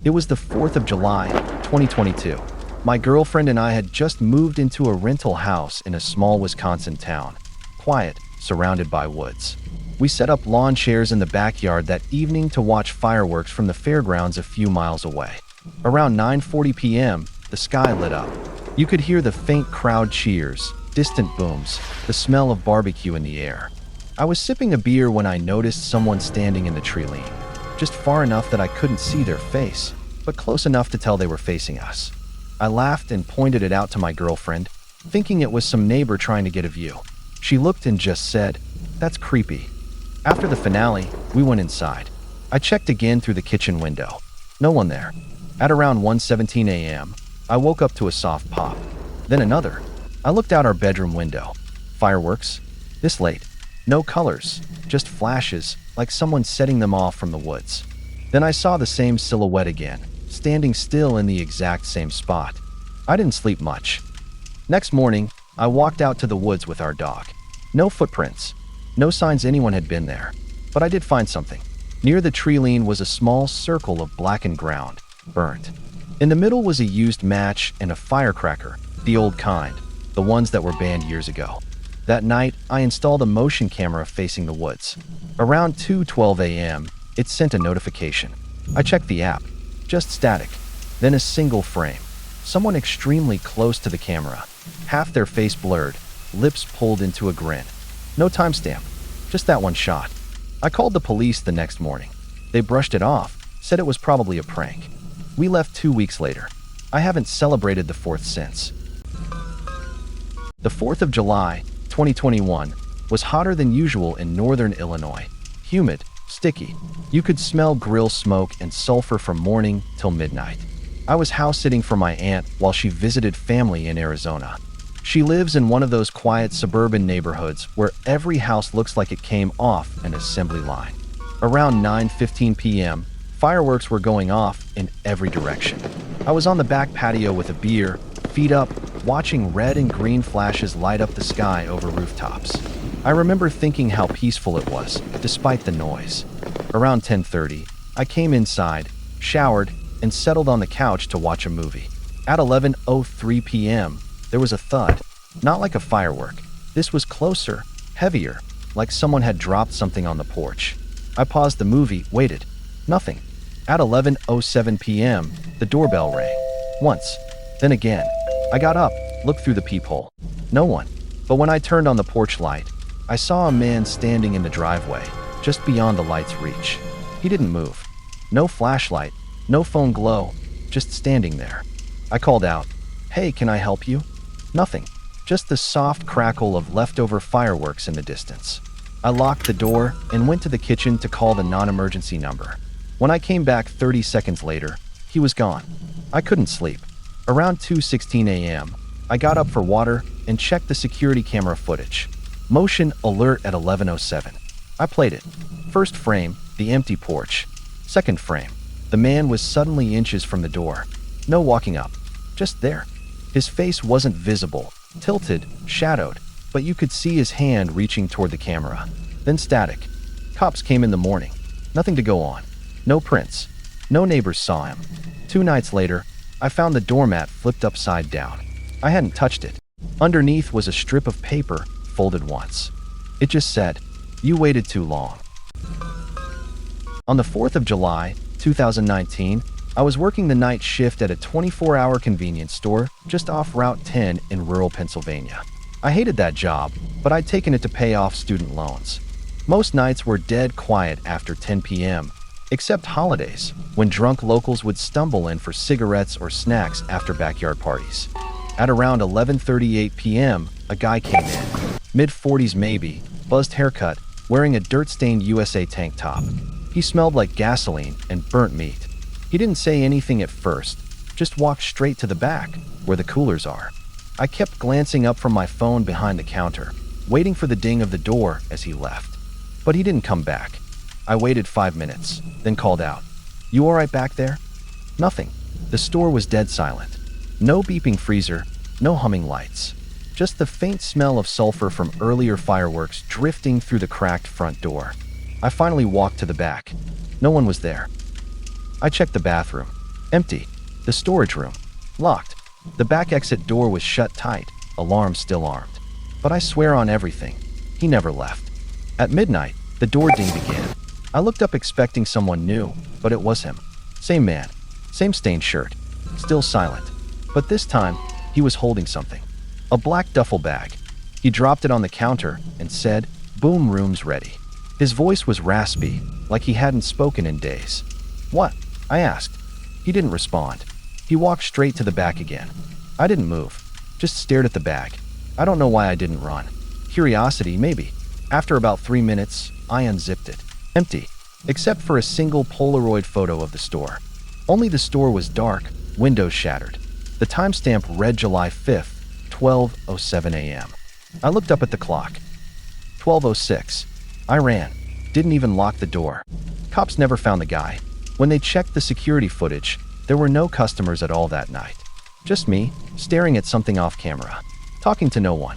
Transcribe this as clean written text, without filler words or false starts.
It was the 4th of July, 2022. My girlfriend and I had just moved into a rental house in a small Wisconsin town. Quiet, surrounded by woods. We set up lawn chairs in the backyard that evening to watch fireworks from the fairgrounds a few miles away. Around 9:40 p.m., the sky lit up. You could hear the faint crowd cheers, distant booms, the smell of barbecue in the air. I was sipping a beer when I noticed someone standing in the tree line, just far enough that I couldn't see their face, but close enough to tell they were facing us. I laughed and pointed it out to my girlfriend, thinking it was some neighbor trying to get a view. She looked and just said, "That's creepy." After the finale, we went inside. I checked again through the kitchen window. No one there. At around 1:17 a.m., I woke up to a soft pop. Then another. I looked out our bedroom window. Fireworks? This late. No colors, just flashes, like someone setting them off from the woods. Then I saw the same silhouette again, standing still in the exact same spot. I didn't sleep much. Next morning, I walked out to the woods with our dog. No footprints. No signs anyone had been there. But I did find something. Near the tree line was a small circle of blackened ground, burnt. In the middle was a used match and a firecracker, the old kind, the ones that were banned years ago. That night, I installed a motion camera facing the woods. Around 2:12 a.m., it sent a notification. I checked the app. Just static. Then a single frame. Someone extremely close to the camera. Half their face blurred, lips pulled into a grin. No timestamp. Just that one shot. I called the police the next morning. They brushed it off, said it was probably a prank. We left 2 weeks later. I haven't celebrated the 4th since. The 4th of July, 2021, was hotter than usual in northern Illinois. Humid, sticky. You could smell grill smoke and sulfur from morning till midnight. I was house-sitting for my aunt while she visited family in Arizona. She lives in one of those quiet suburban neighborhoods where every house looks like it came off an assembly line. Around 9:15 p.m., fireworks were going off in every direction. I was on the back patio with a beer, feet up, watching red and green flashes light up the sky over rooftops. I remember thinking how peaceful it was, despite the noise. Around 10:30, I came inside, showered, and settled on the couch to watch a movie. At 11:03 p.m., there was a thud. Not like a firework. This was closer, heavier, like someone had dropped something on the porch. I paused the movie, waited. Nothing. At 11:07 p.m., the doorbell rang. Once. Then again. I got up, looked through the peephole. No one. But when I turned on the porch light, I saw a man standing in the driveway, just beyond the light's reach. He didn't move. No flashlight, no phone glow, just standing there. I called out, "Hey, can I help you?" Nothing. Just the soft crackle of leftover fireworks in the distance. I locked the door and went to the kitchen to call the non-emergency number. When I came back 30 seconds later, he was gone. I couldn't sleep. Around 2:16 a.m., I got up for water and checked the security camera footage. Motion alert at 11:07. I played it. First frame, the empty porch. Second frame, the man was suddenly inches from the door. No walking up. Just there. His face wasn't visible, tilted, shadowed, but you could see his hand reaching toward the camera. Then static. Cops came in the morning. Nothing to go on. No prints. No neighbors saw him. 2 nights later, I found the doormat flipped upside down. I hadn't touched it. Underneath was a strip of paper, folded once. It just said, "You waited too long." On the 4th of July, 2019, I was working the night shift at a 24-hour convenience store just off Route 10 in rural Pennsylvania. I hated that job, but I'd taken it to pay off student loans. Most nights were dead quiet after 10 p.m., except holidays, when drunk locals would stumble in for cigarettes or snacks after backyard parties. At around 11:38 p.m., a guy came in, mid-40s maybe, buzzed haircut, wearing a dirt-stained USA tank top. He smelled like gasoline and burnt meat. He didn't say anything at first, just walked straight to the back, where the coolers are. I kept glancing up from my phone behind the counter, waiting for the ding of the door as he left. But he didn't come back. I waited 5 minutes, then called out, "You all right back there?" Nothing. The store was dead silent. No beeping freezer, no humming lights. Just the faint smell of sulfur from earlier fireworks drifting through the cracked front door. I finally walked to the back. No one was there. I checked the bathroom. Empty. The storage room. Locked. The back exit door was shut tight, alarm still armed. But I swear on everything, he never left. At midnight, the door ding began. I looked up expecting someone new, but it was him. Same man, same stained shirt, still silent. But this time, he was holding something. A black duffel bag. He dropped it on the counter and said, "Boom, room's ready." His voice was raspy, like he hadn't spoken in days. "What?" I asked. He didn't respond. He walked straight to the back again. I didn't move, just stared at the bag. I don't know why I didn't run. Curiosity, maybe. After about 3 minutes, I unzipped it. Empty, except for a single Polaroid photo of the store. Only the store was dark, windows shattered. The timestamp read July 5th, 12:07 a.m. I looked up at the clock. 12:06. I ran. Didn't even lock the door. Cops never found the guy. When they checked the security footage, there were no customers at all that night. Just me, staring at something off camera. Talking to no one.